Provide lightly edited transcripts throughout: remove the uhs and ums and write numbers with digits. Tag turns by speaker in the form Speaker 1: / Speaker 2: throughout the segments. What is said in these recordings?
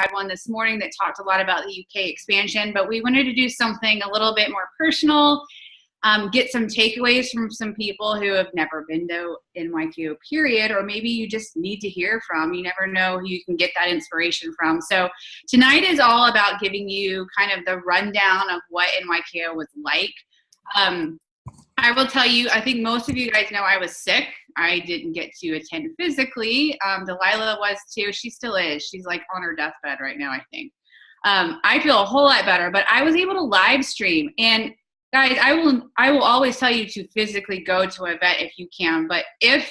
Speaker 1: had one this morning that talked a lot about the UK expansion, but we wanted to do something a little bit more personal, get some takeaways from some people who have never been to NYKO period, or maybe you just need to hear from. You never know who you can get that inspiration from. So tonight is all about giving you kind of the rundown of what NYKO was like. I will tell you, I think most of you guys know I was sick. I didn't get to attend physically. Delilah was too. She still is. She's like on her deathbed right now, I think. I feel a whole lot better, but I was able to live stream. And guys, I will always tell you to physically go to an event if you can. But if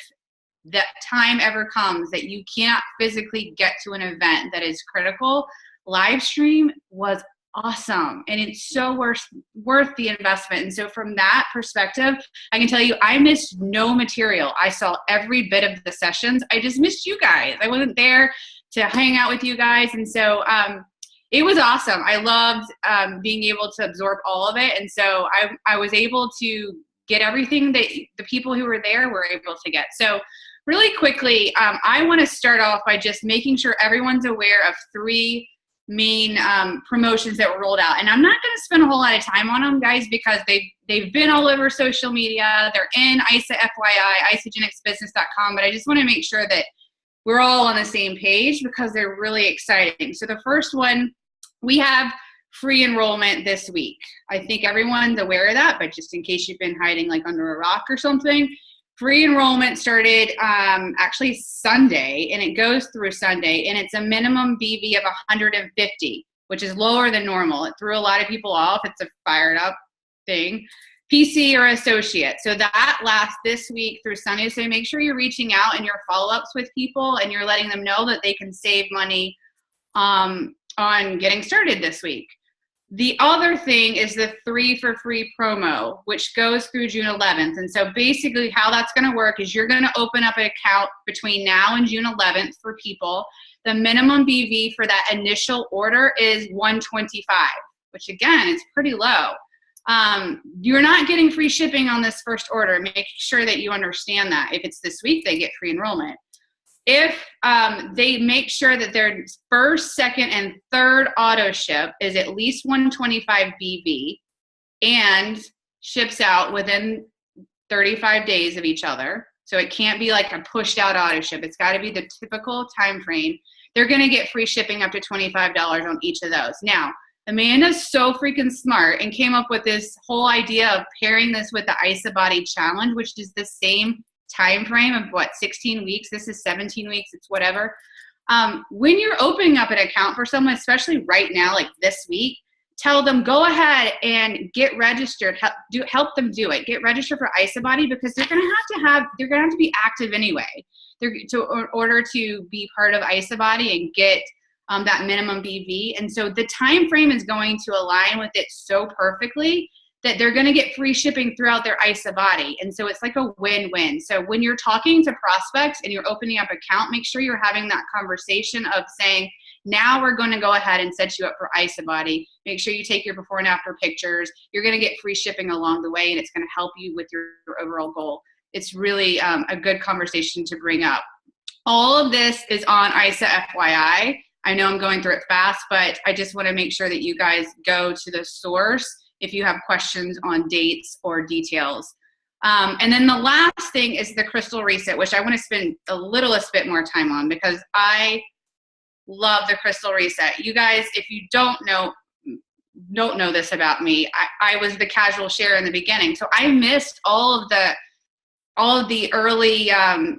Speaker 1: that time ever comes that you can't physically get to an event that is critical, live stream was awesome, and it's so worth the investment. And so from that perspective, I can tell you I missed no material. I saw every bit of the sessions. I just missed you guys. I wasn't there to hang out with you guys, and so it was awesome. I loved being able to absorb all of it, and so I was able to get everything that the people who were there were able to get. So really quickly, I want to start off by just making sure everyone's aware of three main promotions that were rolled out. And I'm not going to spend a whole lot of time on them, guys, because they've been all over social media. They're in ISA FYI, isagenixbusiness.com, but I just want to make sure that we're all on the same page because they're really exciting. So the first one, we have free enrollment this week. I think everyone's aware of that, but just in case you've been hiding like under a rock or something, free enrollment started actually Sunday, and it goes through Sunday, and it's a minimum BV of 150, which is lower than normal. It threw a lot of people off. It's a fired up thing. PC or associate. So that lasts this week through Sunday. So make sure you're reaching out in your follow-ups with people and you're letting them know that they can save money on getting started this week. The other thing is the 3 for free promo, which goes through June 11th. And so basically how that's going to work is you're going to open up an account between now and June 11th for people. The minimum BV for that initial order is $125, which again, is pretty low. You're not getting free shipping on this first order. Make sure that you understand that. If it's this week, they get free enrollment. If they make sure that their first, second, and third auto ship is at least 125 BV and ships out within 35 days of each other, so it can't be like a pushed out auto ship. It's got to be the typical time frame. They're going to get free shipping up to $25 on each of those. Now, Amanda's so freaking smart and came up with this whole idea of pairing this with the ISA Body Challenge, which is the same time frame of 16 weeks. This is 17 weeks. It's whatever. When you're opening up an account for someone, especially right now, like this week, tell them go ahead and get registered. Help them do it. Get registered for ISA Body because they're gonna have to be active anyway. In order to be part of ISA Body and get that minimum BV. And so the time frame is going to align with it so perfectly that they're going to get free shipping throughout their ISA Body. And so it's like a win-win. So when you're talking to prospects and you're opening up an account, make sure you're having that conversation of saying, now we're going to go ahead and set you up for ISA Body. Make sure you take your before and after pictures. You're going to get free shipping along the way, and it's going to help you with your overall goal. It's really a good conversation to bring up. All of this is on ISA FYI. I know I'm going through it fast, but I just want to make sure that you guys go to the source if you have questions on dates or details. And then the last thing is the crystal reset, which I want to spend a littlest bit more time on because I love the crystal reset. You guys, if you don't know this about me, I was the casual share in the beginning. So I missed all of the early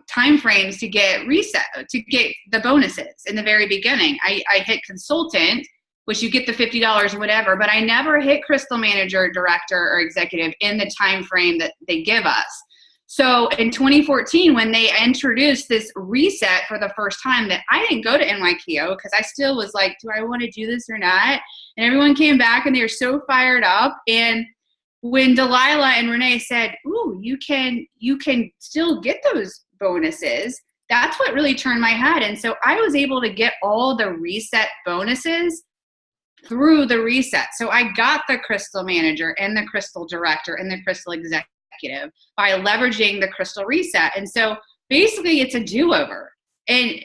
Speaker 1: time frames to get reset, to get the bonuses in the very beginning. I hit consultant, which you get the $50 or whatever, but I never hit crystal manager, director, or executive in the time frame that they give us. So in 2014, when they introduced this reset for the first time, that I didn't go to NYKO because I still was like, do I want to do this or not? And everyone came back and they were so fired up. And when Delilah and Renee said, ooh, you can still get those bonuses, that's what really turned my head. And so I was able to get all the reset bonuses through the reset. So I got the crystal manager and the crystal director and the crystal executive by leveraging the crystal reset. And so basically it's a do-over. And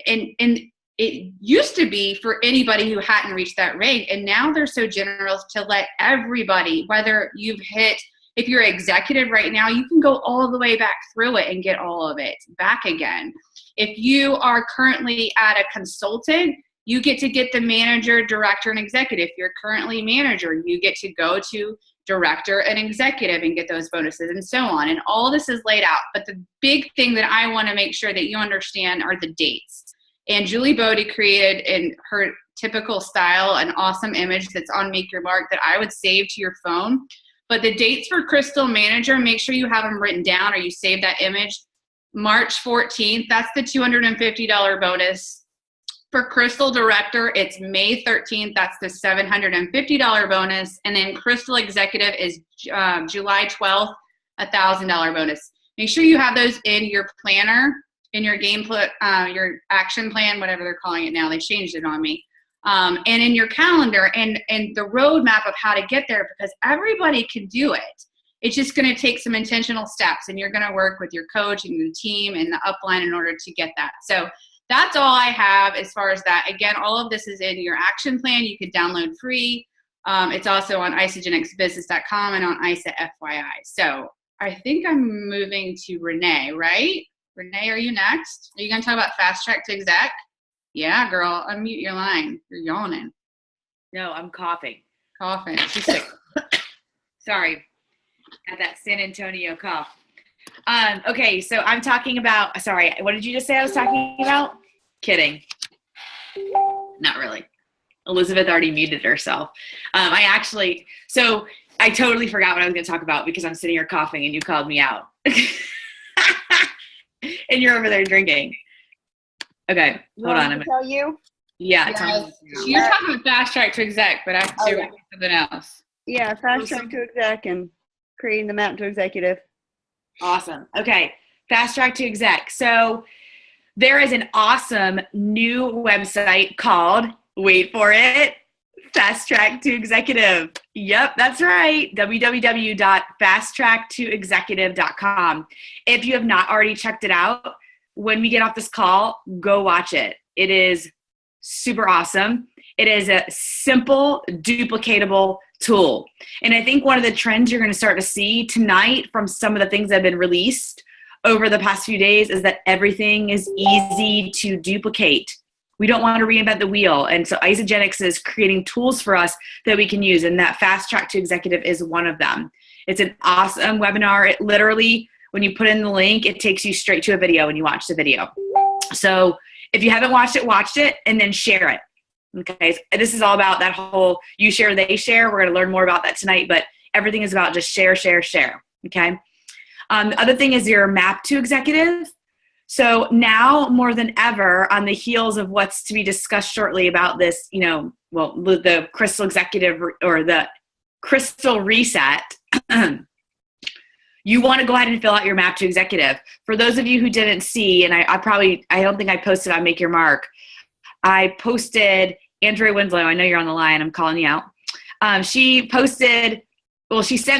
Speaker 1: it used to be for anybody who hadn't reached that rank. And now they're so generous to let everybody, whether you've hit, if you're an executive right now, you can go all the way back through it and get all of it back again. If you are currently at a consultant, you get to get the manager, director, and executive. If you're currently manager, you get to go to director and executive and get those bonuses and so on. And all this is laid out. But the big thing that I want to make sure that you understand are the dates. And Julie Bodie created in her typical style an awesome image that's on Make Your Mark that I would save to your phone. But the dates for Crystal Manager, make sure you have them written down or you save that image. March 14th, that's the $250 bonus. For Crystal Director, it's May 13th. That's the $750 bonus. And then Crystal Executive is July 12th, $1,000 bonus. Make sure you have those in your planner, in your game plan, your action plan, whatever they're calling it now. They changed it on me. And in your calendar and the roadmap of how to get there, because everybody can do it. It's just going to take some intentional steps, and you're going to work with your coach and the team and the upline in order to get that. So that's all I have as far as that. Again, all of this is in your action plan. You could download free. It's also on isagenixbusiness.com and on ISA FYI. So I think I'm moving to Renee, right? Renee, are you next? Are you going to talk about fast track to exec? Yeah, girl, unmute your line. You're yawning.
Speaker 2: No, I'm coughing.
Speaker 1: Coughing. She's sick.
Speaker 2: Sorry. Got that San Antonio cough. Okay, so I'm talking about, sorry, what did you just say I was talking about? Kidding. Not really. Elizabeth already muted herself. So I totally forgot what I was going to talk about because I'm sitting here coughing and you called me out. And you're over there drinking. Okay, hold on a minute.
Speaker 3: Tell you?
Speaker 2: Yeah.
Speaker 1: Yes. You're talking about fast track to exec, but I have to do something else.
Speaker 3: Yeah, fast track to exec and creating the map to executive.
Speaker 2: Awesome. Okay, fast track to exec. So there is an awesome new website called, wait for it, Fast Track to Executive. Yep, that's right. www.fasttracktoexecutive.com. If you have not already checked it out, when we get off this call, go watch it. It is super awesome. It is a simple, duplicatable tool. And I think one of the trends you're going to start to see tonight from some of the things that have been released over the past few days is that everything is easy to duplicate. We don't want to reinvent the wheel. And so Isagenix is creating tools for us that we can use. And that Fast Track to Executive is one of them. It's an awesome webinar. It literally, when you put in the link, it takes you straight to a video and you watch the video. So if you haven't watched it and then share it. Okay. So this is all about that whole you share, they share. We're going to learn more about that tonight, but everything is about just share, share, share. Okay. The other thing is your map to executive. So now more than ever, on the heels of what's to be discussed shortly about this, the Crystal Executive or the Crystal Reset, you want to go ahead and fill out your map to executive. For those of you who didn't see, and I don't think I posted on Make Your Mark, I posted Andrea Winslow. I know you're on the line. I'm calling you out. She sent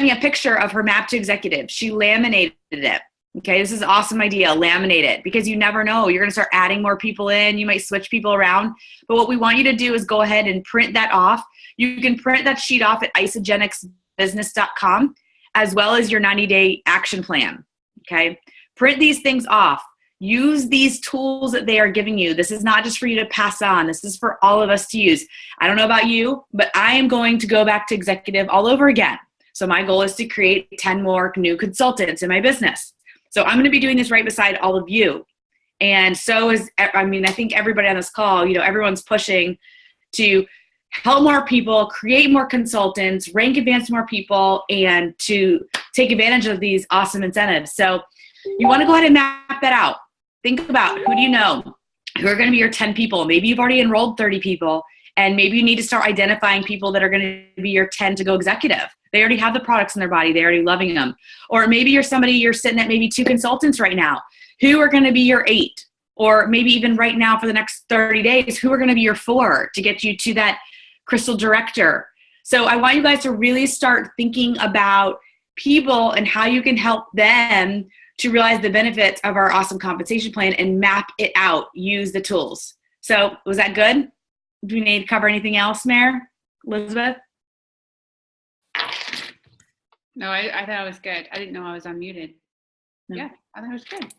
Speaker 2: me a picture of her map to executive. She laminated it. Okay, this is an awesome idea. Laminate it because you never know. You're going to start adding more people in. You might switch people around. But what we want you to do is go ahead and print that off. You can print that sheet off at isagenixbusiness.com as well as your 90-day action plan. Okay, print these things off. Use these tools that they are giving you. This is not just for you to pass on. This is for all of us to use. I don't know about you, but I am going to go back to executive all over again. So my goal is to create 10 more new consultants in my business. So I'm going to be doing this right beside all of you. And so I think everybody on this call, everyone's pushing to help more people, create more consultants, rank advance more people, and to take advantage of these awesome incentives. So you want to go ahead and map that out. Think about who do you know who are going to be your 10 people. Maybe you've already enrolled 30 people, and maybe you need to start identifying people that are going to be your 10 to go executive. They already have the products in their body. They're already loving them. Or maybe you're sitting at maybe 2 consultants right now who are going to be your 8. Or maybe even right now for the next 30 days, who are going to be your 4 to get you to that Crystal Director. So I want you guys to really start thinking about people and how you can help them to realize the benefits of our awesome compensation plan and map it out. Use the tools. So was that good? Do we need to cover anything else, Mayor? Elizabeth?
Speaker 1: No, I thought it was good. I didn't know I was unmuted.
Speaker 2: No.
Speaker 1: Yeah, I thought it was good.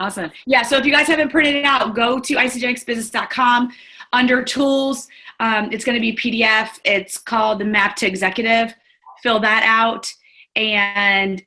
Speaker 2: Awesome. Yeah, so if you guys haven't printed it out, go to isogenicsbusiness.com under tools. It's going to be PDF. It's called the Map to Executive. Fill that out. And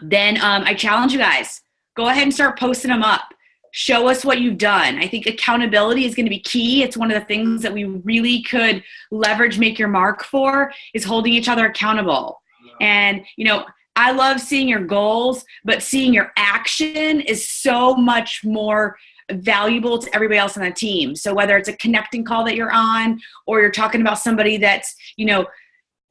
Speaker 2: then I challenge you guys, go ahead and start posting them up. Show us what you've done. I think accountability is going to be key. It's one of the things that we really could leverage Make Your Mark for, is holding each other accountable. And, you know, I love seeing your goals, but seeing your action is so much more valuable to everybody else on the team. So whether it's a connecting call that you're on, or you're talking about somebody that's, you know,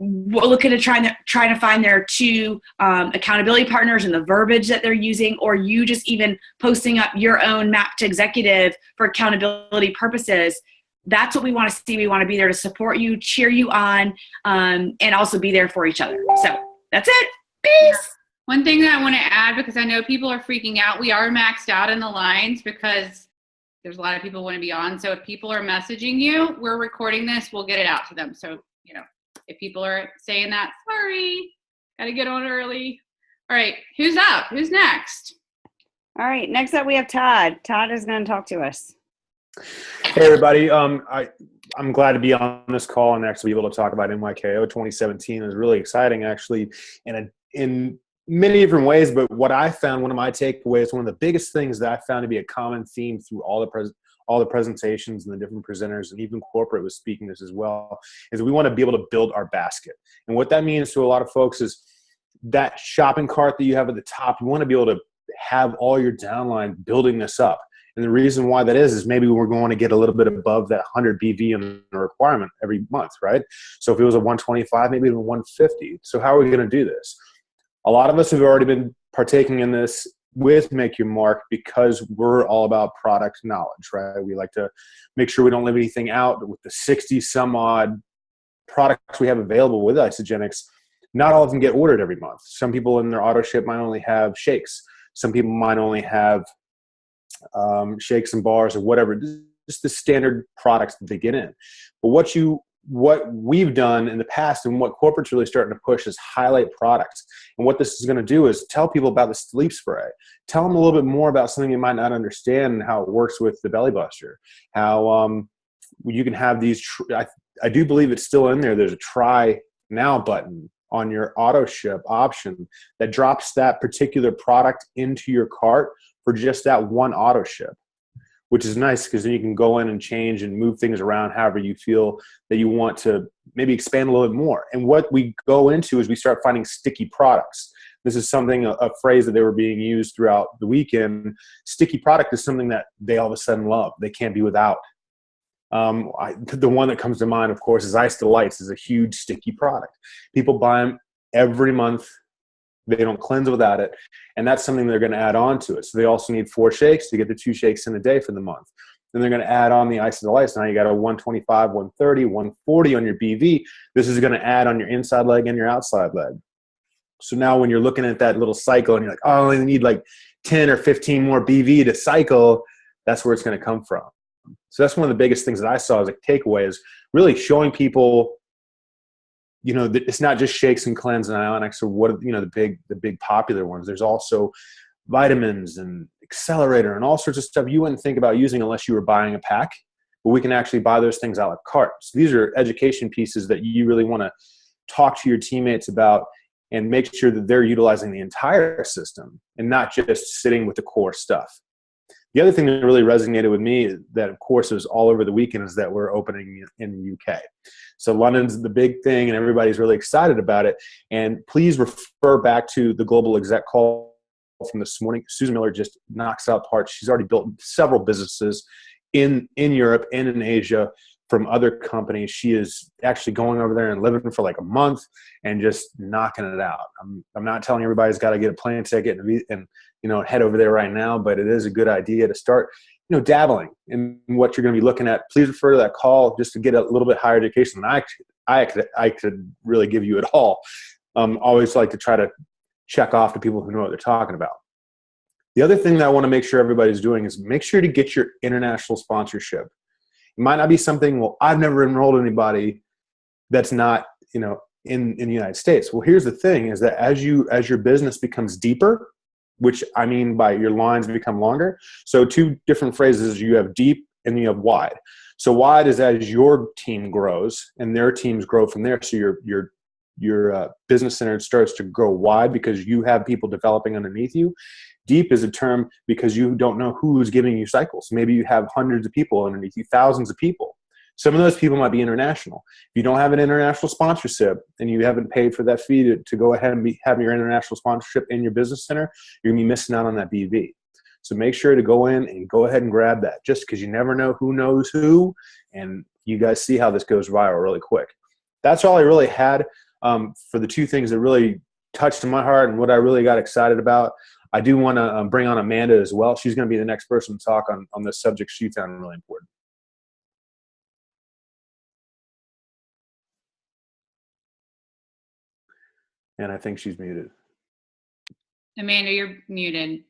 Speaker 2: looking to trying to find their two accountability partners and the verbiage that they're using, or you just even posting up your own map to executive for accountability purposes, that's what we want to see. We want to be there to support you, cheer you on, and also be there for each other. So that's it. Peace.
Speaker 1: One thing that I want to add, because I know people are freaking out, we are maxed out in the lines because there's a lot of people who want to be on. So if people are messaging you, we're recording this, we'll get it out to them. So, you know, if people are saying that, sorry, got to get on early. All right, who's up? Who's next?
Speaker 3: All right, next up we have Todd. Todd is going to talk to us.
Speaker 4: Hey, everybody. I'm glad to be on this call and actually be able to talk about NYKO 2017. It was really exciting, actually, in many different ways. But what I found, one of my takeaways, one of the biggest things that I found to be a common theme through all the presentations and the different presenters, and even corporate was speaking this as well, is we want to be able to build our basket. And what that means to a lot of folks is that shopping cart that you have at the top, you want to be able to have all your downline building this up. And the reason why that is maybe we're going to get a little bit above that 100 BV in the requirement every month, right? So if it was a 125, maybe even 150. So how are we going to do this? A lot of us have already been partaking in this with Make Your Mark because we're all about product knowledge, right? We like to make sure we don't leave anything out. With the 60 some odd products we have available with Isagenix, not all of them get ordered every month. Some people in their auto ship might only have shakes. Some people might only have shakes and bars or whatever, just the standard products that they get in. But what we've done in the past and what corporate's really starting to push is highlight products. And what this is going to do is tell people about the sleep spray. Tell them a little bit more about something you might not understand and how it works with the belly buster. How you can have these, I do believe it's still in there. There's a try now button on your auto ship option that drops that particular product into your cart for just that one auto ship, which is nice because then you can go in and change and move things around however you feel that you want to maybe expand a little bit more. And what we go into is we start finding sticky products. This is something, a phrase that they were being used throughout the weekend. Sticky product is something that they all of a sudden love. They can't be without. The one that comes to mind, of course, is Ice Delights. Is a huge sticky product. People buy them every month. They don't cleanse without it. And that's something they're going to add on to it. So they also need 4 shakes to get the 2 shakes in a day for the month. Then they're going to add on the Ice Delights. Now you got a 125, 130, 140 on your BV. This is going to add on your inside leg and your outside leg. So now when you're looking at that little cycle and you're like, oh, I only need like 10 or 15 more BV to cycle, that's where it's going to come from. So that's one of the biggest things that I saw as a takeaway, is really showing people, you know, that it's not just shakes and cleanse and ionics or what, you know, the big popular ones. There's also vitamins and accelerator and all sorts of stuff you wouldn't think about using unless you were buying a pack, but we can actually buy those things a la carte. So these are education pieces that you really want to talk to your teammates about and make sure that they're utilizing the entire system and not just sitting with the core stuff. The other thing that really resonated with me that, of course, was all over the weekend is that we're opening in the UK. So London's the big thing, and everybody's really excited about it. And please refer back to the global exec call from this morning. Susan Miller just knocks out parts. She's already built several businesses in Europe and in Asia from other companies. She is actually going over there and living for like a month and just knocking it out. I'm not telling everybody's got to get a plane ticket and you know, head over there right now, but it is a good idea to start, you know, dabbling in what you're going to be looking at. Please refer to that call just to get a little bit higher education than I could really give you at all. Always like to try to check off to people who know what they're talking about. The other thing that I want to make sure everybody's doing is make sure to get your international sponsorship. It might not be something, well, I've never enrolled anybody that's not, in the United States. Well, here's the thing is that as your business becomes deeper, which I mean by your lines become longer. So two different phrases, you have deep and you have wide. So wide is as your team grows and their teams grow from there. So your business center starts to grow wide because you have people developing underneath you. Deep is a term because you don't know who's giving you cycles. Maybe you have hundreds of people underneath you, thousands of people. Some of those people might be international. If you don't have an international sponsorship and you haven't paid for that fee to go ahead and have your international sponsorship in your business center, you're going to be missing out on that BV. So make sure to go in and go ahead and grab that, just because you never know who knows who, and you guys see how this goes viral really quick. That's all I really had for the two things that really touched my heart and what I really got excited about. I do want to bring on Amanda as well. She's going to be the next person to talk on this subject she found really important. And I think she's muted.
Speaker 1: Amanda, you're muted.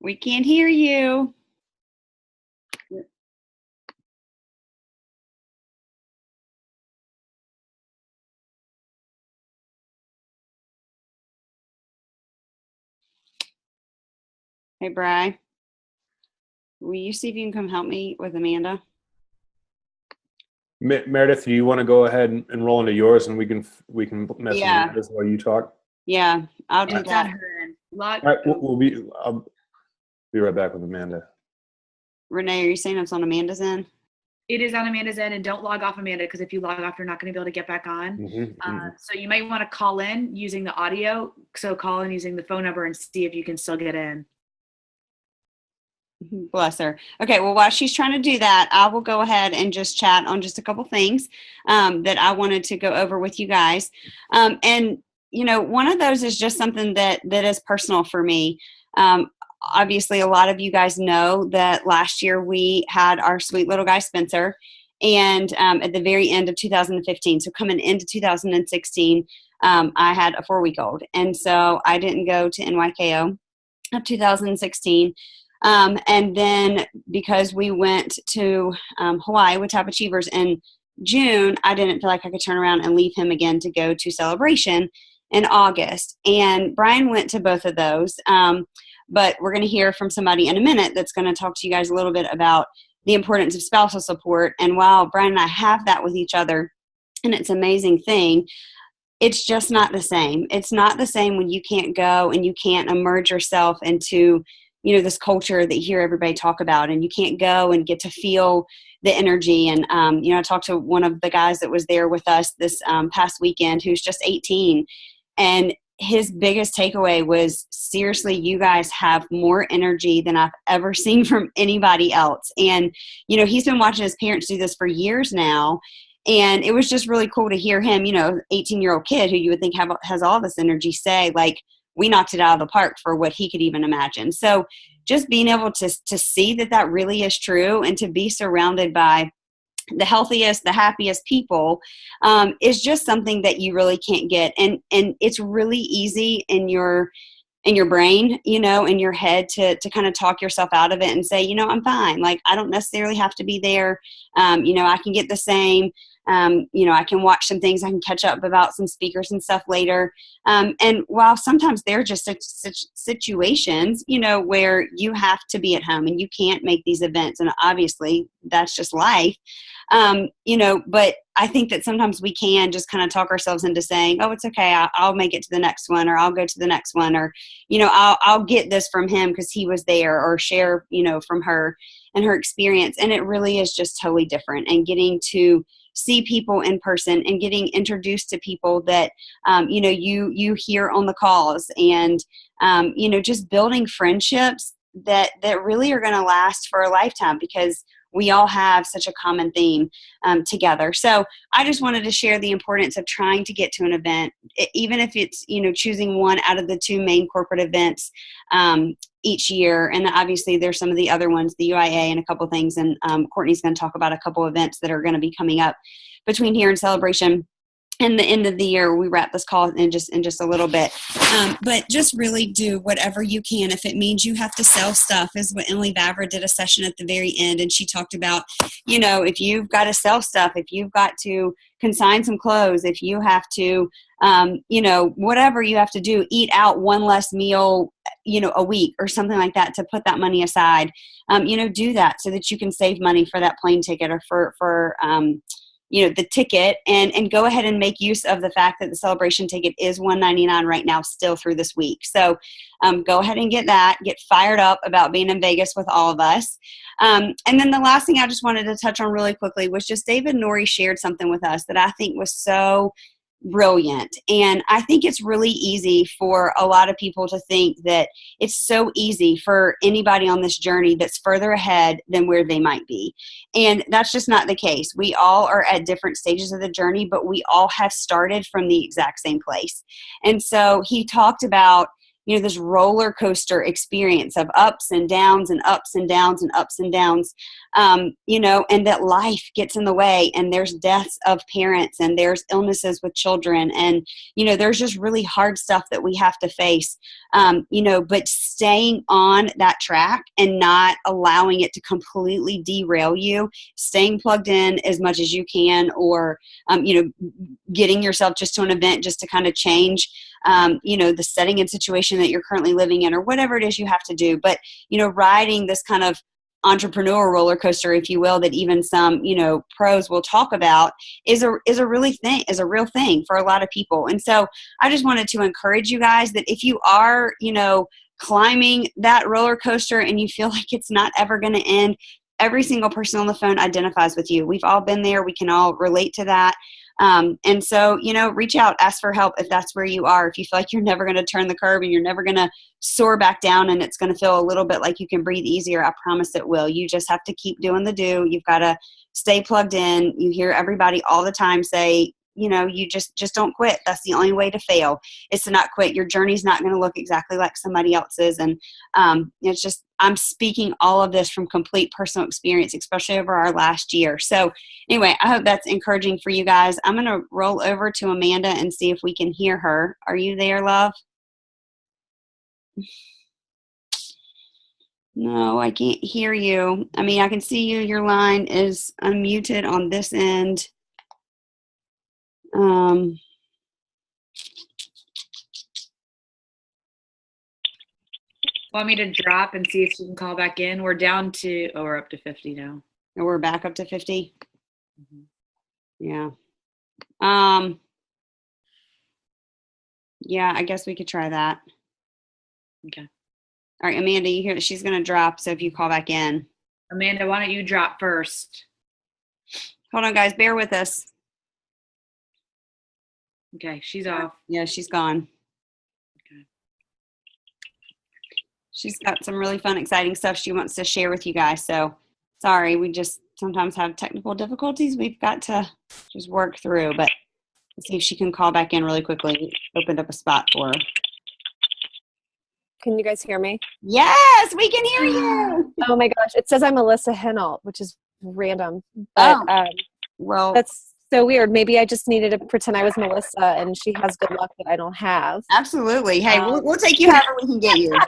Speaker 3: We can't hear you. Hey, Bri. Will you see if you can come help me with Amanda?
Speaker 4: Meredith, do you want to go ahead and roll into yours, and we can mess with this while you talk?
Speaker 3: Yeah, I'll do
Speaker 2: It's on
Speaker 3: that.
Speaker 2: her end.
Speaker 4: All right, I'll be right back with Amanda.
Speaker 3: Renee, are you saying it's on Amanda's end?
Speaker 2: It is on Amanda's end, and don't log off, Amanda, because if you log off, you're not going to be able to get back on. So you might want to call in using the audio. So call in using the phone number and see if you can still get in.
Speaker 3: Bless her. Okay, well, while she's trying to do that, I will go ahead and just chat on just a couple things that I wanted to go over with you guys. And, one of those is just something that is personal for me. Obviously, a lot of you guys know that last year we had our sweet little guy, Spencer, and at the very end of 2015, so coming into 2016, I had a 4-week-old. And so I didn't go to NYKO of 2016. And then because we went to Hawaii with Top Achievers in June, I didn't feel like I could turn around and leave him again to go to Celebration in August. And Brian went to both of those. But we're going to hear from somebody in a minute that's going to talk to you guys a little bit about the importance of spousal support. And while Brian and I have that with each other, and it's an amazing thing, it's just not the same. It's not the same when you can't go and you can't immerse yourself into this culture that you hear everybody talk about, and you can't go and get to feel the energy. And, I talked to one of the guys that was there with us this past weekend, who's just 18. And his biggest takeaway was, seriously, you guys have more energy than I've ever seen from anybody else. And, he's been watching his parents do this for years now. And it was just really cool to hear him, 18-year-old kid who you would think has all this energy, say, like, we knocked it out of the park for what he could even imagine. So just being able to see that really is true, and to be surrounded by the healthiest, the happiest people is just something that you really can't get. And it's really easy in your brain, in your head to kind of talk yourself out of it and say, I'm fine. Like, I don't necessarily have to be there. I can get the same. I can watch some things. I can catch up about some speakers and stuff later. And while sometimes they're just such situations, where you have to be at home and you can't make these events. And obviously that's just life. But I think that sometimes we can just kind of talk ourselves into saying, oh, it's okay. I'll make it to the next one, or I'll go to the next one, or, I'll get this from him because he was there, or share, from her and her experience. And it really is just totally different. And getting to see people in person and getting introduced to people that, you hear on the calls, and, just building friendships that really are going to last for a lifetime, because we all have such a common theme together. So I just wanted to share the importance of trying to get to an event, even if it's, choosing one out of the two main corporate events each year. And obviously there's some of the other ones, the UIA and a couple things. And Courtney's going to talk about a couple events that are going to be coming up between here and Celebration. And the end of the year, we wrap this call in just a little bit. But just really do whatever you can. If it means you have to sell stuff, is what Emily Vavra did a session at the very end. And she talked about, if you've got to sell stuff, if you've got to consign some clothes, if you have to, whatever you have to do, eat out one less meal, a week or something like that to put that money aside, do that so that you can save money for that plane ticket or for the ticket, and go ahead and make use of the fact that the Celebration ticket is $199 right now still through this week. So go ahead and get that, get fired up about being in Vegas with all of us. And then the last thing I just wanted to touch on really quickly was just David Norrie shared something with us that I think was so brilliant. And I think it's really easy for a lot of people to think that it's so easy for anybody on this journey that's further ahead than where they might be. And that's just not the case. We all are at different stages of the journey, but we all have started from the exact same place. And so he talked about this roller coaster experience of ups and downs and ups and downs and ups and downs, and that life gets in the way, and there's deaths of parents, and there's illnesses with children, and, there's just really hard stuff that we have to face, but staying on that track and not allowing it to completely derail you, staying plugged in as much as you can, or, getting yourself just to an event just to kind of change the setting and situation that you're currently living in, or whatever it is you have to do. But, riding this kind of entrepreneur roller coaster, if you will, that even some, pros will talk about is a real thing for a lot of people. And so I just wanted to encourage you guys that if you are, climbing that roller coaster and you feel like it's not ever going to end, every single person on the phone identifies with you. We've all been there. We can all relate to that. And so, reach out, ask for help if that's where you are. If you feel like you're never going to turn the curve and you're never going to soar back down and it's going to feel a little bit like you can breathe easier, I promise it will. You just have to keep doing the do. You've got to stay plugged in. You hear everybody all the time say, you just don't quit. That's the only way to fail, is to not quit. Your journey's not going to look exactly like somebody else's. And it's just, I'm speaking all of this from complete personal experience, especially over our last year. So anyway, I hope that's encouraging for you guys. I'm going to roll over to Amanda and see if we can hear her. Are you there, love? No, I can't hear you. I mean, I can see you. Your line is unmuted on this end.
Speaker 2: Want me to drop and see if she can call back in? We're down to, we're up to 50 now.
Speaker 3: Oh, we're back up to 50?
Speaker 2: Mm-hmm.
Speaker 3: Yeah. Yeah, I guess we could try that.
Speaker 2: Okay.
Speaker 3: All right, Amanda, you hear that she's going to drop, so if you call back in.
Speaker 2: Amanda, why don't you drop first?
Speaker 3: Hold on, guys. Bear with us.
Speaker 2: Okay, she's off.
Speaker 3: Yeah, she's gone.
Speaker 2: Okay.
Speaker 3: She's got some really fun, exciting stuff she wants to share with you guys. So sorry, we just sometimes have technical difficulties we've got to just work through. But let's see if she can call back in really quickly. Opened up a spot for her.
Speaker 5: Can you guys hear me?
Speaker 3: Yes, we can hear you.
Speaker 5: Oh my gosh. It says I'm Melissa Hinault, which is random. But
Speaker 3: well,
Speaker 5: that's so weird. Maybe I just needed to pretend I was Melissa and she has good luck that I don't have.
Speaker 3: Absolutely. Hey, we'll take you however we can get you.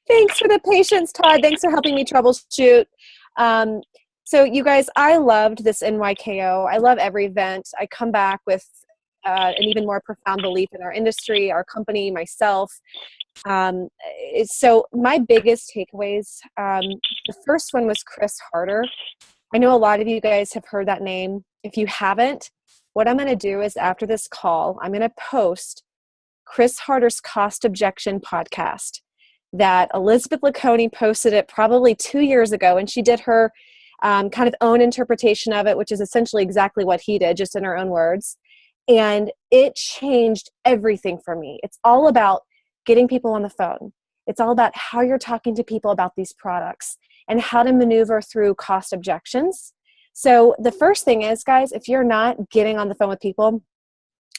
Speaker 5: Thanks for the patience, Todd. Thanks for helping me troubleshoot. So you guys, I loved this NYKO. I love every event. I come back with an even more profound belief in our industry, our company, myself. So my biggest takeaways, the first one was Chris Harder. I know a lot of you guys have heard that name. If you haven't, what I'm going to do is after this call, I'm going to post Chris Harder's Cost Objection podcast that Elizabeth Lacconi posted it probably 2 years ago, and she did her kind of own interpretation of it, which is essentially exactly what he did, just in her own words. And it changed everything for me. It's all about getting people on the phone. It's all about how you're talking to people about these products. and how to maneuver through cost objections. So the first thing is, guys, if you're not getting on the phone with people,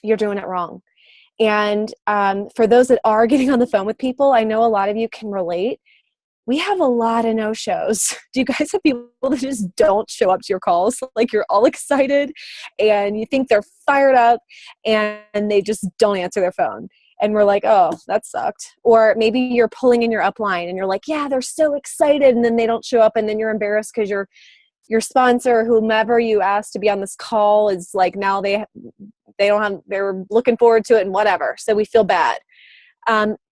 Speaker 5: you're doing it wrong. And for those that are getting on the phone with people, I know a lot of you can relate. We have a lot of no-shows. Do you guys have people that just don't show up to your calls? Like you're all excited and you think they're fired up and they just don't answer their phone. And we're like, oh, that sucked. Or maybe you're pulling in your upline and you're like, yeah, they're so excited. And then they don't show up and then you're embarrassed because your sponsor, whomever you asked to be on this call, is like, now they don't have, they're looking forward to it and whatever. So we feel bad.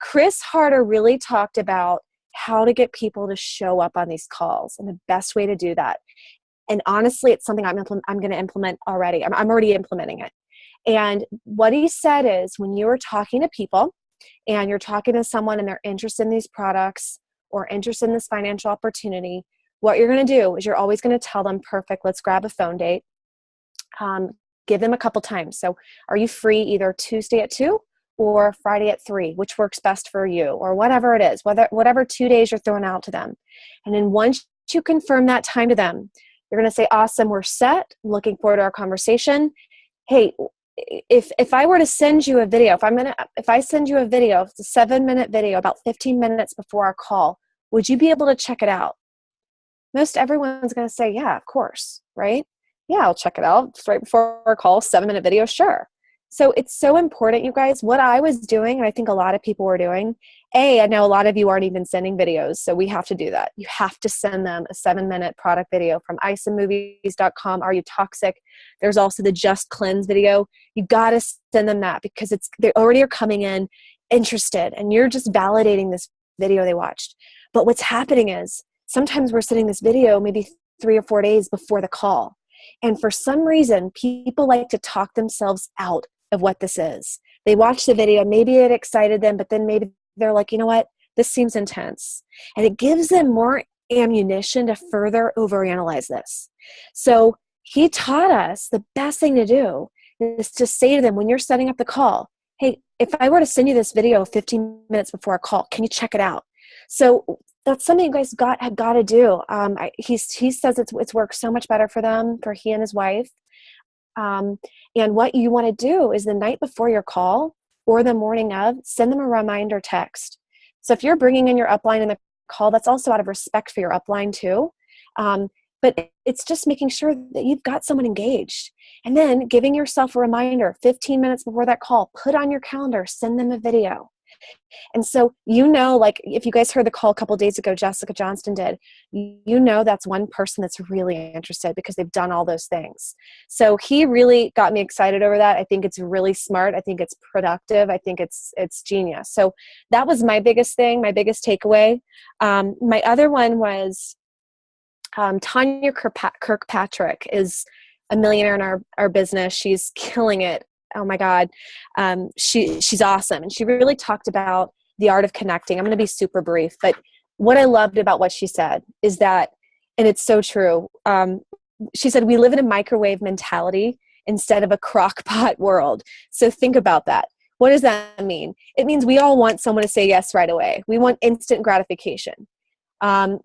Speaker 5: Chris Harder really talked about how to get people to show up on these calls and the best way to do that. And honestly, it's something I'm going to implement already. I'm already implementing it. And what he said is, when you are talking to people and you're talking to someone and they're interested in these products or interested in this financial opportunity, what you're going to do is you're always going to tell them, perfect, let's grab a phone date. Give them a couple times. So are you free either Tuesday at 2 or Friday at 3, which works best for you, or whatever it is, whatever 2 days you're throwing out to them. And then once you confirm that time to them, you're going to say, awesome, we're set. Looking forward to our conversation. Hey, if I were to send you a video, if I send you a video, it's a 7-minute video, about 15 minutes before our call, would you be able to check it out? Most everyone's going to say, yeah, of course, right? Yeah, I'll check it out. It's right before our call, 7-minute video, sure. So it's so important, you guys. What I was doing, and I think a lot of people were doing, I know a lot of you aren't even sending videos, so we have to do that. You have to send them a 7-minute product video from iceandmovies.com. Are You Toxic? There's also the Just Cleanse video. You got to send them that because they already are coming in interested, and you're just validating this video they watched. But what's happening is sometimes we're sending this video maybe 3 or 4 days before the call. And for some reason, people like to talk themselves out of what this is. They watch the video, maybe it excited them, but then maybe they're like, you know what, this seems intense. And it gives them more ammunition to further overanalyze this. So he taught us the best thing to do is to say to them, when you're setting up the call, hey, if I were to send you this video 15 minutes before a call, can you check it out? So that's something you guys have got to do. He says it's worked so much better for them, for he and his wife. And what you want to do is the night before your call or the morning of, send them a reminder text. So if you're bringing in your upline in the call, that's also out of respect for your upline too. But it's just making sure that you've got someone engaged. And then giving yourself a reminder 15 minutes before that call, put on your calendar, send them a video. And so, like if you guys heard the call a couple of days ago, Jessica Johnston did, that's one person that's really interested because they've done all those things. So he really got me excited over that. I think it's really smart. I think it's productive. I think it's genius. So that was my biggest thing, my biggest takeaway. My other one was Tanya Kirkpatrick is a millionaire in our business. She's killing it. Oh my God. She's awesome. And she really talked about the art of connecting. I'm going to be super brief, but what I loved about what she said is that, and it's so true. She said, we live in a microwave mentality instead of a crock pot world. So think about that. What does that mean? It means we all want someone to say yes right away. We want instant gratification.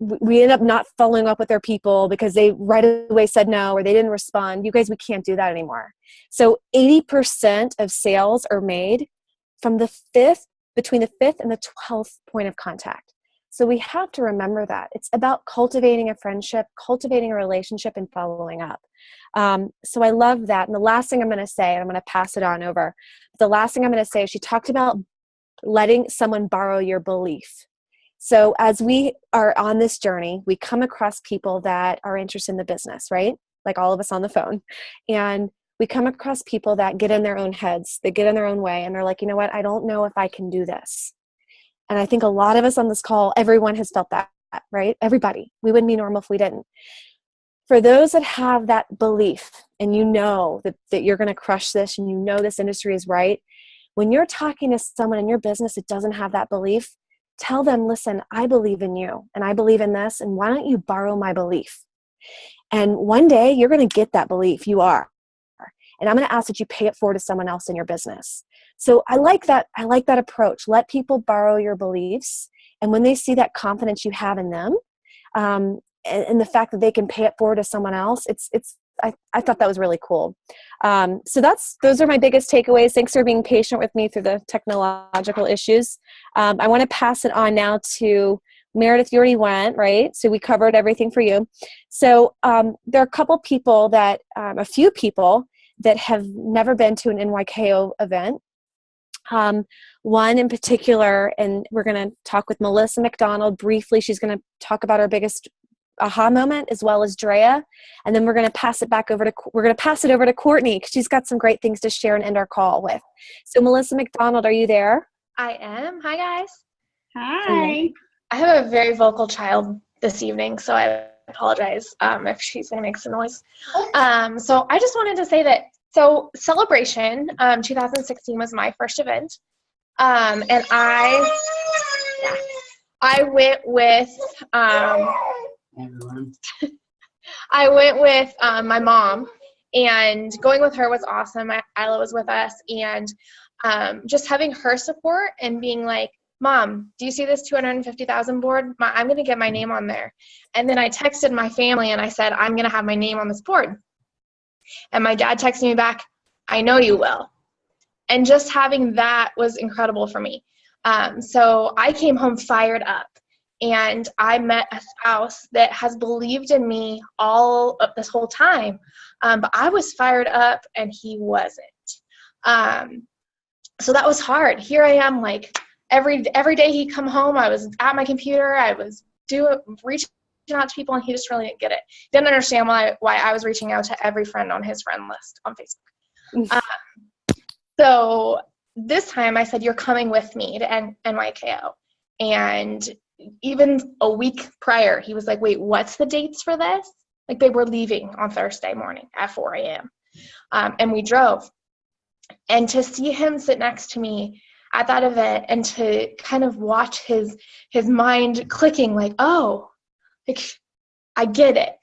Speaker 5: We end up not following up with our people because they right away said no or they didn't respond. You guys, we can't do that anymore. So 80% of sales are made from between the 5th and the 12th point of contact. So we have to remember that. It's about cultivating a friendship, cultivating a relationship, and following up. So I love that. And the last thing I'm going to say, and I'm going to pass it on over, the last thing I'm going to say is she talked about letting someone borrow your belief. So as we are on this journey, we come across people that are interested in the business, right? Like all of us on the phone. And we come across people that get in their own heads, they get in their own way, and they're like, you know what? I don't know if I can do this. And I think a lot of us on this call, everyone has felt that, right? Everybody. We wouldn't be normal if we didn't. For those that have that belief and you know that you're going to crush this and you know this industry is right, when you're talking to someone in your business that doesn't have that belief, tell them, listen, I believe in you and I believe in this, and why don't you borrow my belief? And one day you're going to get that belief. You are. And I'm going to ask that you pay it forward to someone else in your business. So I like that approach. Let people borrow your beliefs. And when they see that confidence you have in them, and the fact that they can pay it forward to someone else, I thought that was really cool. So those are my biggest takeaways. Thanks for being patient with me through the technological issues. I want to pass it on now to Meredith. You already went, right? So we covered everything for you. So there are a few people that have never been to an NYKO event. One in particular, and we're going to talk with Melissa McDonald briefly. She's going to talk about our biggest aha moment, as well as Drea, and then we're going to pass it over to Courtney, because she's got some great things to share and end our call with. So Melissa McDonald, are you there?
Speaker 6: I am. Hi, guys.
Speaker 3: Hi.
Speaker 6: I have a very vocal child this evening, so I apologize if she's going to make some noise. So I just wanted to say that, Celebration 2016 was my first event, and I went with my mom, and going with her was awesome. Isla was with us, and just having her support and being like, Mom, do you see this 250,000 board? I'm going to get my name on there. And then I texted my family and I said, I'm going to have my name on this board. And my dad texted me back, I know you will. And just having that was incredible for me. So I came home fired up. And I met a spouse that has believed in me all of this whole time. But I was fired up and he wasn't. So that was hard. Here I am, like every day he'd come home, I was at my computer, I was reaching out to people, and he just really didn't get it. Didn't understand why I was reaching out to every friend on his friend list on Facebook. So this time I said, you're coming with me to NYKO. And even a week prior, he was like, wait, what's the dates for this? Like, they were leaving on Thursday morning at 4 a.m. And we drove. And to see him sit next to me at that event and to kind of watch his mind clicking, like, oh, like, I get it.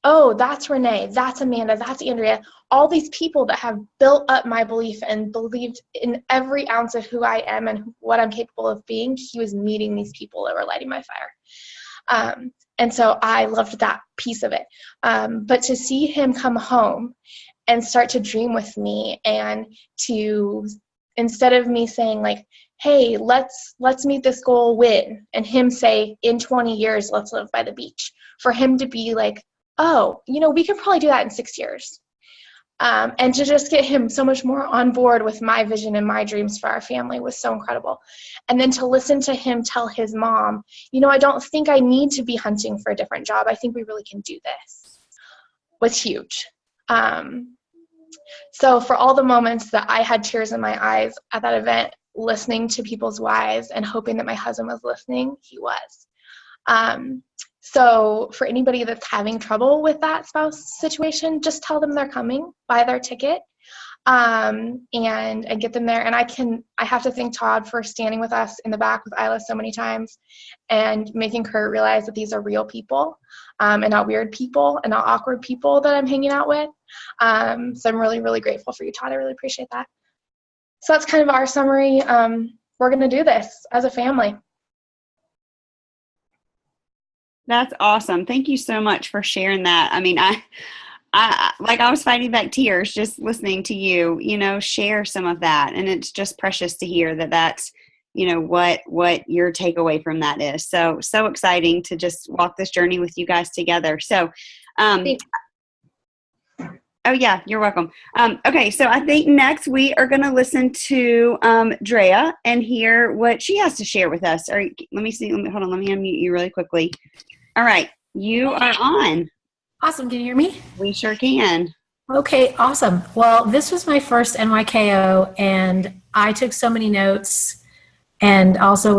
Speaker 6: Oh, that's Renee, that's Amanda, that's Andrea. All these people that have built up my belief and believed in every ounce of who I am and what I'm capable of being. He was meeting these people that were lighting my fire. And so I loved that piece of it. But to see him come home and start to dream with me, and to, instead of me saying like, hey, let's meet this goal when, and him say, in 20 years, let's live by the beach, for him to be like, oh, we could probably do that in 6 years. And to just get him so much more on board with my vision and my dreams for our family was so incredible. And then to listen to him tell his mom, I don't think I need to be hunting for a different job. I think we really can do this, was huge. So for all the moments that I had tears in my eyes at that event, listening to people's whys and hoping that my husband was listening, he was. So for anybody that's having trouble with that spouse situation, just tell them they're coming, buy their ticket, and get them there. And I have to thank Todd for standing with us in the back with Isla so many times and making her realize that these are real people, and not weird people and not awkward people that I'm hanging out with. So I'm really, really grateful for you, Todd. I really appreciate that. So that's kind of our summary. We're going to do this as a family.
Speaker 3: That's awesome. Thank you so much for sharing that. I mean, I was fighting back tears just listening to you, share some of that. And it's just precious to hear that that's, what your takeaway from that is. So exciting to just walk this journey with you guys together. So, oh yeah, you're welcome. Okay. So I think next we are going to listen to, Drea and hear what she has to share with us. Or let me see. Hold on. Let me unmute you really quickly. All right. You are on.
Speaker 7: Awesome. Can you hear me?
Speaker 3: We sure can.
Speaker 7: Okay, awesome. Well, this was my first NYKO, and I took so many notes, and also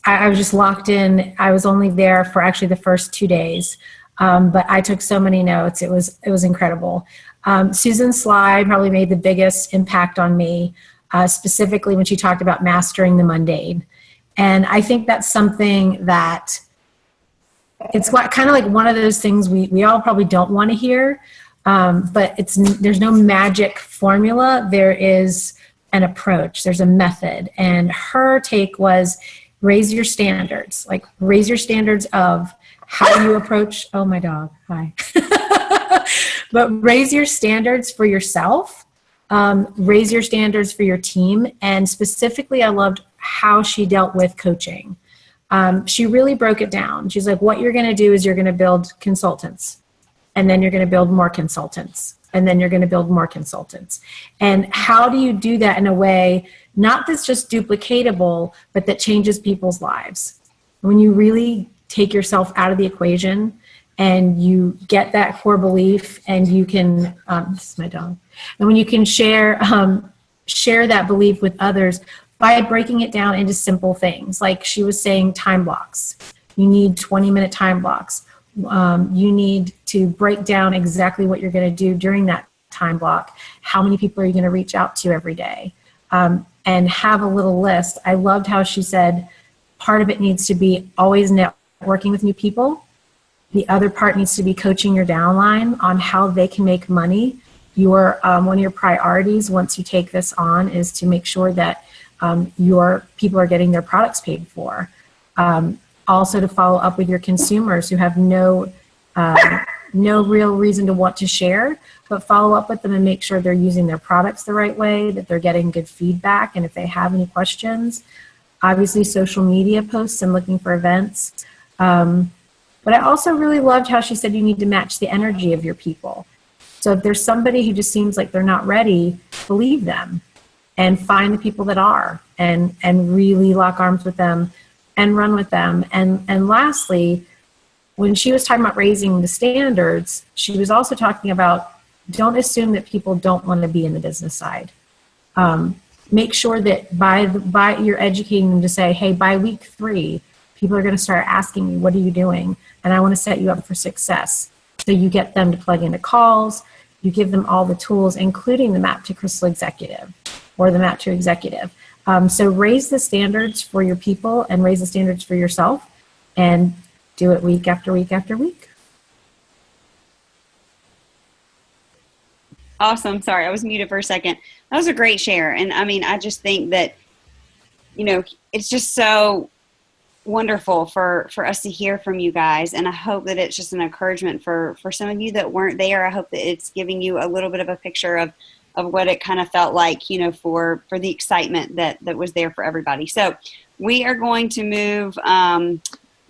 Speaker 7: I was just locked in. I was only there for actually the first 2 days, but I took so many notes. It was incredible. Susan's slide probably made the biggest impact on me, specifically when she talked about mastering the mundane. And I think that's something that it's kind of like one of those things we all probably don't want to hear, but there's no magic formula. There is an approach. There's a method. And her take was, raise your standards, like raise your standards of how you approach, oh, my dog, hi. But raise your standards for yourself, raise your standards for your team. And specifically, I loved how she dealt with coaching. She really broke it down. She's like, what you're going to do is you're going to build consultants, and then you're going to build more consultants, and then you're going to build more consultants. And how do you do that in a way, not that's just duplicatable, but that changes people's lives? When you really take yourself out of the equation and you get that core belief, and you can, this is my dog, and when you can share that belief with others by breaking it down into simple things, like she was saying, time blocks. You need 20-minute time blocks. You need to break down exactly what you're going to do during that time block. How many people are you going to reach out to every day? And have a little list. I loved how she said part of it needs to be always networking with new people. The other part needs to be coaching your downline on how they can make money. One of your priorities once you take this on is to make sure that your people are getting their products paid for. Also to follow up with your consumers who have no real reason to want to share, but follow up with them and make sure they're using their products the right way, that they're getting good feedback, and if they have any questions. Obviously, social media posts and looking for events. But I also really loved how she said you need to match the energy of your people. So if there's somebody who just seems like they're not ready, believe them and find the people that are, and really lock arms with them and run with them. And lastly, when she was talking about raising the standards, she was also talking about don't assume that people don't want to be in the business side. Make sure that by you're educating them to say, hey, by week 3, people are going to start asking me, what are you doing? And I want to set you up for success. So you get them to plug into calls. You give them all the tools, including the Map to Crystal Executive or the Map to Executive. So raise the standards for your people and raise the standards for yourself, and do it week after week after week.
Speaker 3: Awesome. Sorry, I was muted for a second. That was a great share. And I mean, I just think that, it's just so wonderful for us to hear from you guys. And I hope that it's just an encouragement for some of you that weren't there. I hope that it's giving you a little bit of a picture of what it kind of felt like, for the excitement that was there for everybody. So we are going to move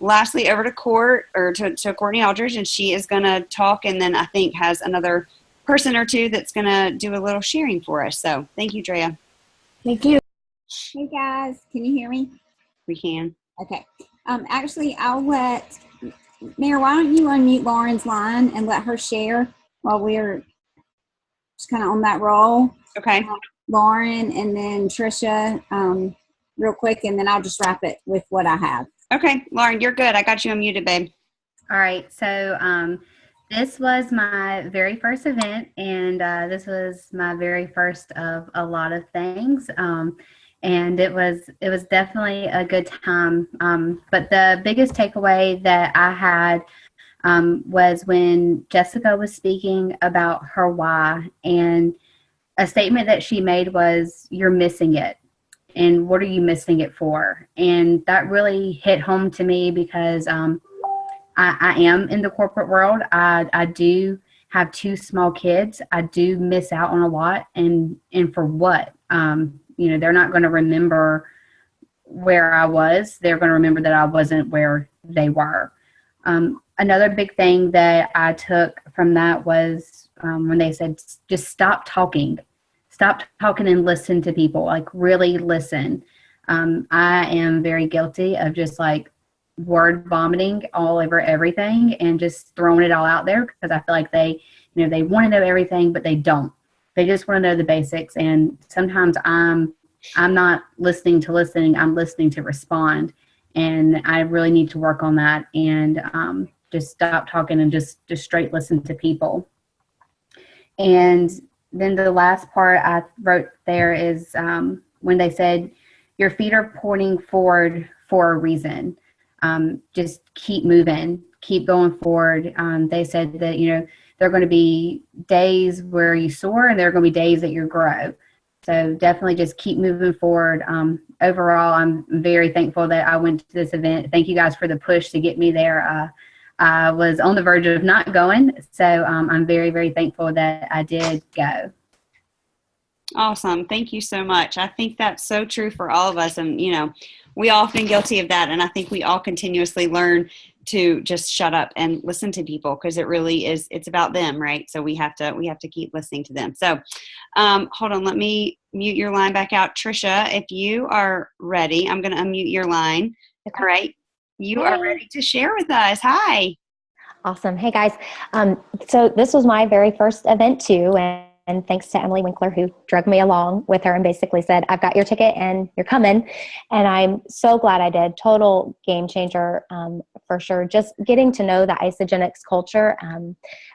Speaker 3: lastly over to Courtney Aldridge, and she is going to talk, and then I think has another person or two that's going to do a little sharing for us. So thank you, Drea.
Speaker 7: Thank you.
Speaker 8: Hey guys, can you hear me?
Speaker 3: We can.
Speaker 8: Okay. Actually, I'll let Mayor, why don't you unmute Lauren's line and let her share while we're just kind of on that roll.
Speaker 3: Okay.
Speaker 8: Lauren and then Trisha, real quick, and then I'll just wrap it with what I have.
Speaker 3: Okay, Lauren, you're good. I got you unmuted, babe.
Speaker 9: All right. So this was my very first event, and this was my very first of a lot of things. And it was definitely a good time. But the biggest takeaway that I had was when Jessica was speaking about her why, and a statement that she made was, "You're missing it. And what are you missing it for?" And that really hit home to me because I am in the corporate world. I do have 2 small kids. I do miss out on a lot, and for what? They're not going to remember where I was. They're going to remember that I wasn't where they were. Another big thing that I took from that was when they said, just stop talking and listen to people, like really listen. I am very guilty of just like word vomiting all over everything and just throwing it all out there, because I feel like they want to know everything, but they don't. They just want to know the basics. And sometimes I'm not listening to listening. I'm listening to respond. And I really need to work on that and just stop talking and just straight listen to people. And then the last part I wrote there is when they said, your feet are pointing forward for a reason. Just keep moving, keep going forward. They said that, there are going to be days where you soar and there are going to be days that you grow. So definitely just keep moving forward. Overall, I'm very thankful that I went to this event. Thank you guys for the push to get me there. I was on the verge of not going, so I'm very, very thankful that I did go.
Speaker 3: Awesome. Thank you so much. I think that's so true for all of us. And, we all have been guilty of that. And I think we all continuously learn to just shut up and listen to people, because it really is, it's about them, right? So we have to keep listening to them. So hold on, let me mute your line back out. Trisha, if you are ready, I'm going to unmute your line.
Speaker 10: Okay.
Speaker 3: All right. You are ready to share with us. Hi.
Speaker 10: Awesome. Hey guys. So this was my very first event too. And thanks to Emily Winkler, who dragged me along with her and basically said, I've got your ticket and you're coming. And I'm so glad I did. Total game changer for sure. Just getting to know the Isagenix culture.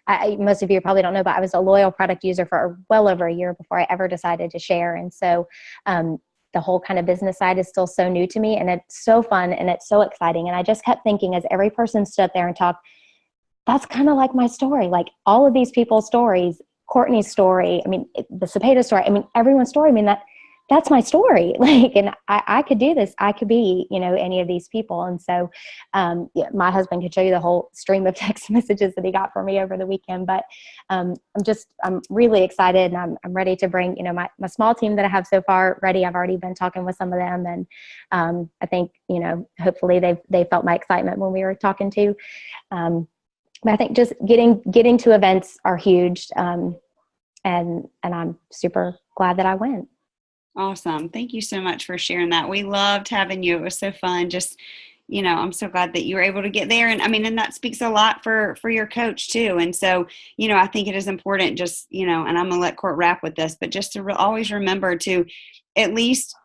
Speaker 10: Most of you probably don't know, but I was a loyal product user for well over a year before I ever decided to share. And so the whole kind of business side is still so new to me, and it's so fun and it's so exciting. And I just kept thinking, as every person stood there and talked, that's kind of like my story. Like all of these people's stories, Courtney's story, the Cepeda story, everyone's story, that's my story. Like, and I could do this. I could be, any of these people. And so, my husband could show you the whole stream of text messages that he got from me over the weekend, but, I'm really excited, and I'm ready to bring, my small team that I have so far ready. I've already been talking with some of them, and, I think, hopefully they felt my excitement when we were talking to, but I think just getting to events are huge, and I'm super glad that I went.
Speaker 3: Awesome. Thank you so much for sharing that. We loved having you. It was so fun. Just, I'm so glad that you were able to get there. And and that speaks a lot for your coach too. And so, I think it is important just, and I'm going to let Court wrap with this, but just to always remember to at least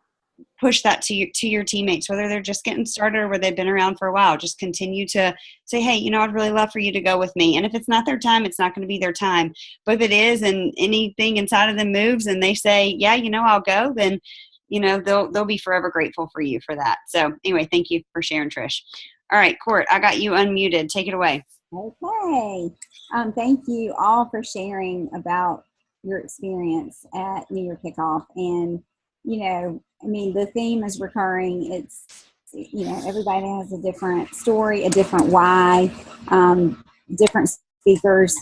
Speaker 3: push that to your teammates, whether they're just getting started or whether they've been around for a while. Just continue to say, hey, I'd really love for you to go with me. And if it's not their time, it's not going to be their time. But if it is, and anything inside of them moves and they say, yeah, I'll go, then, they'll be forever grateful for you for that. So anyway, thank you for sharing, Trish. All right, Court, I got you unmuted. Take it away.
Speaker 8: Okay. Thank you all for sharing about your experience at New Year Kickoff. And, the theme is recurring. It's, everybody has a different story, a different why. Different speakers,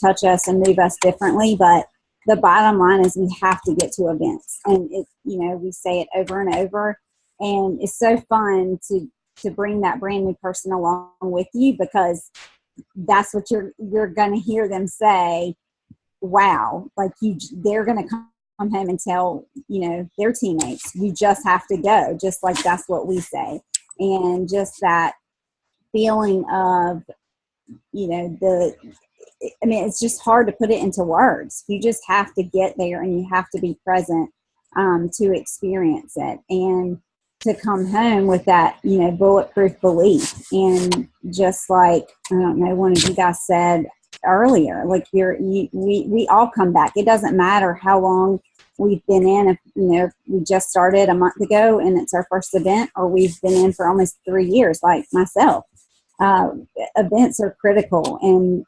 Speaker 8: touch us and move us differently. But the bottom line is we have to get to events. And we say it over and over. And it's so fun to bring that brand new person along with you, because that's what you're going to hear them say. Wow. Like they're going to come home and tell, their teammates, you just have to go, just like that's what we say. And just that feeling of, it's just hard to put it into words. You just have to get there and you have to be present to experience it, and to come home with that, bulletproof belief. And just like, I don't know, one of you guys said earlier, like we all come back. It doesn't matter how long we've been in. If we just started a month ago and it's our first event, or we've been in for almost 3 years, like myself. Events are critical. And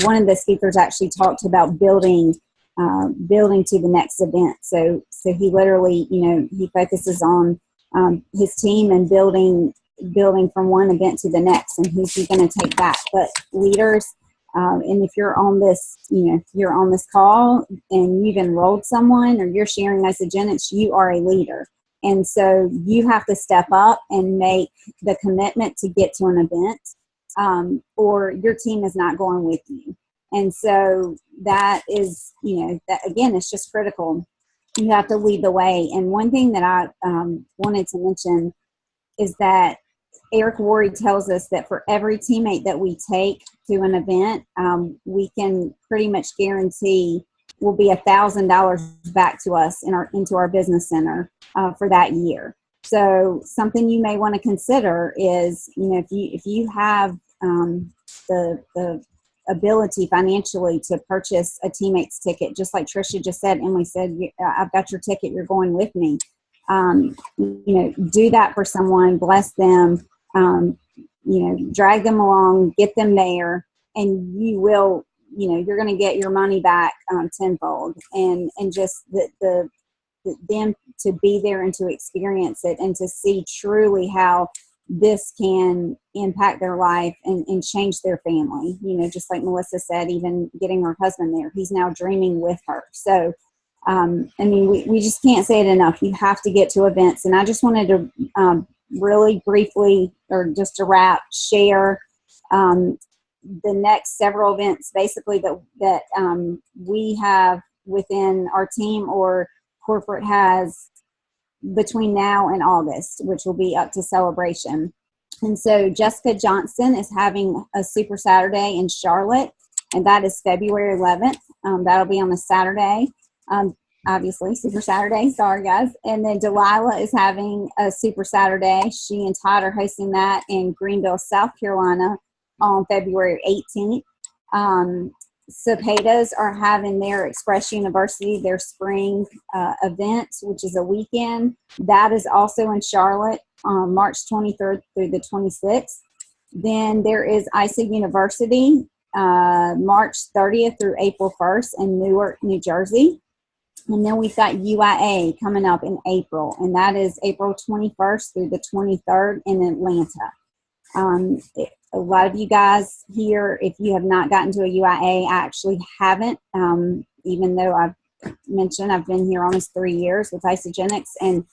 Speaker 8: one of the speakers actually talked about building to the next event. So he literally, he focuses on his team and building from one event to the next, and who's he going to take back. But leaders, and if you're on this, you're on this call and you've enrolled someone or you're sharing Isagenix, you are a leader. And so you have to step up and make the commitment to get to an event, or your team is not going with you. And so that is, that again, it's just critical. You have to lead the way. And one thing that I wanted to mention is that Eric Worre tells us that for every teammate that we take to an event, we can pretty much guarantee will be $1,000 back to us into our business center for that year. So something you may want to consider is, if you have the ability financially to purchase a teammate's ticket, just like Trisha just said, Emily said, I've got your ticket, you're going with me. Do that for someone, bless them, drag them along, get them there, and you will you're going to get your money back tenfold, and just them to be there and to experience it and to see truly how this can impact their life and change their family. Just like Melissa said, even getting her husband there, he's now dreaming with her. So, we just can't say it enough. You have to get to events. And I just wanted to really briefly, or just to wrap, share the next several events basically that we have within our team or corporate has between now and August, which will be up to celebration. And so Jessica Johnson is having a Super Saturday in Charlotte, and that is February 11th. That'll be on a Saturday. Obviously, Super Saturday. Sorry, guys. And then Delilah is having a Super Saturday. She and Todd are hosting that in Greenville, South Carolina on February 18th. Cepedas are having their Express University, their spring event, which is a weekend. That is also in Charlotte on March 23rd through the 26th. Then there is ISA University, March 30th through April 1st in Newark, New Jersey. And then we've got UIA coming up in April, and that is April 21st through the 23rd in Atlanta. A lot of you guys here, if you have not gotten to a UIA, I actually haven't, even though I've mentioned I've been here almost 3 years with Isogenics, and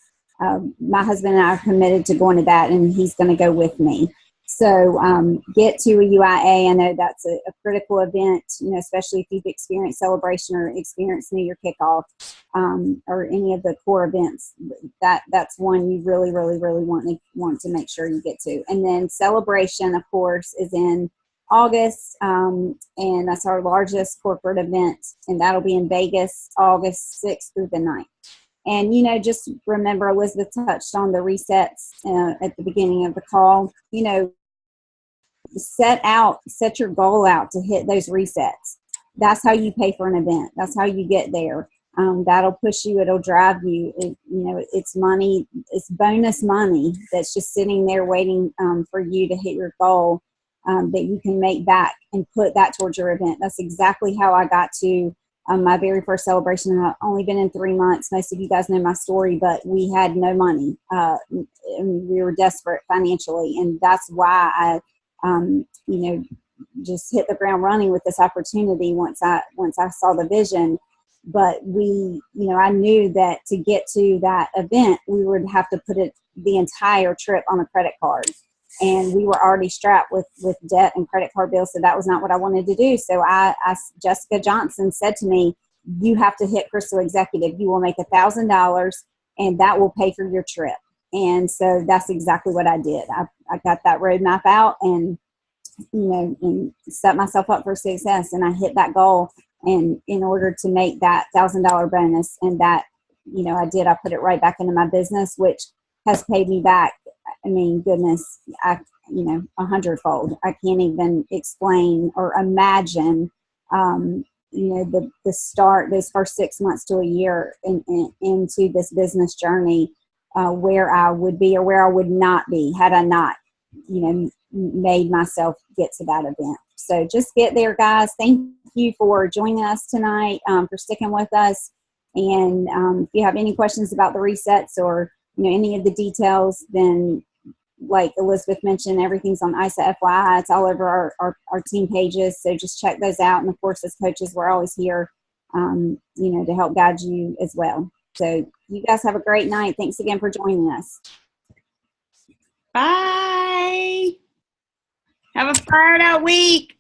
Speaker 8: my husband and I are committed to going to that, and he's going to go with me. So get to a UIA. I know that's a critical event, especially if you've experienced Celebration or experienced New Year Kickoff or any of the core events. That's one you really, really, really want to make sure you get to. And then Celebration, of course, is in August, and that's our largest corporate event, and that'll be in Vegas, August 6th through the 9th. And, just remember, Elizabeth touched on the resets at the beginning of the call. Set your goal out to hit those resets. That's how you pay for an event. That's how you get there. That'll push you. It'll drive you. It's money. It's bonus money that's just sitting there waiting for you to hit your goal that you can make back and put that towards your event. That's exactly how I got to my very first celebration. I've only been in 3 months. Most of you guys know my story, but we had no money. And we were desperate financially, and that's why I just hit the ground running with this opportunity once I saw the vision. But I knew that to get to that event, we would have to put the entire trip on a credit card. And we were already strapped with debt and credit card bills, so that was not what I wanted to do. So Jessica Johnson said to me, you have to hit Crystal Executive. You will make $1,000, and that will pay for your trip. And so that's exactly what I did. I got that roadmap out and set myself up for success, and I hit that goal. And in order to make that $1,000 bonus, and that, I did, I put it right back into my business, which has paid me back. I mean, goodness, 100-fold. I can't even explain or imagine, the start, those first 6 months to a year into this business journey, where I would be or where I would not be had I not, made myself get to that event. So just get there, guys. Thank you for joining us tonight, for sticking with us. And if you have any questions about the resets or any of the details, then like Elizabeth mentioned, everything's on ISA FYI. It's all over our team pages. So just check those out. And of course, as coaches, we're always here, to help guide you as well. So you guys have a great night. Thanks again for joining us.
Speaker 3: Bye. Have a fired out week.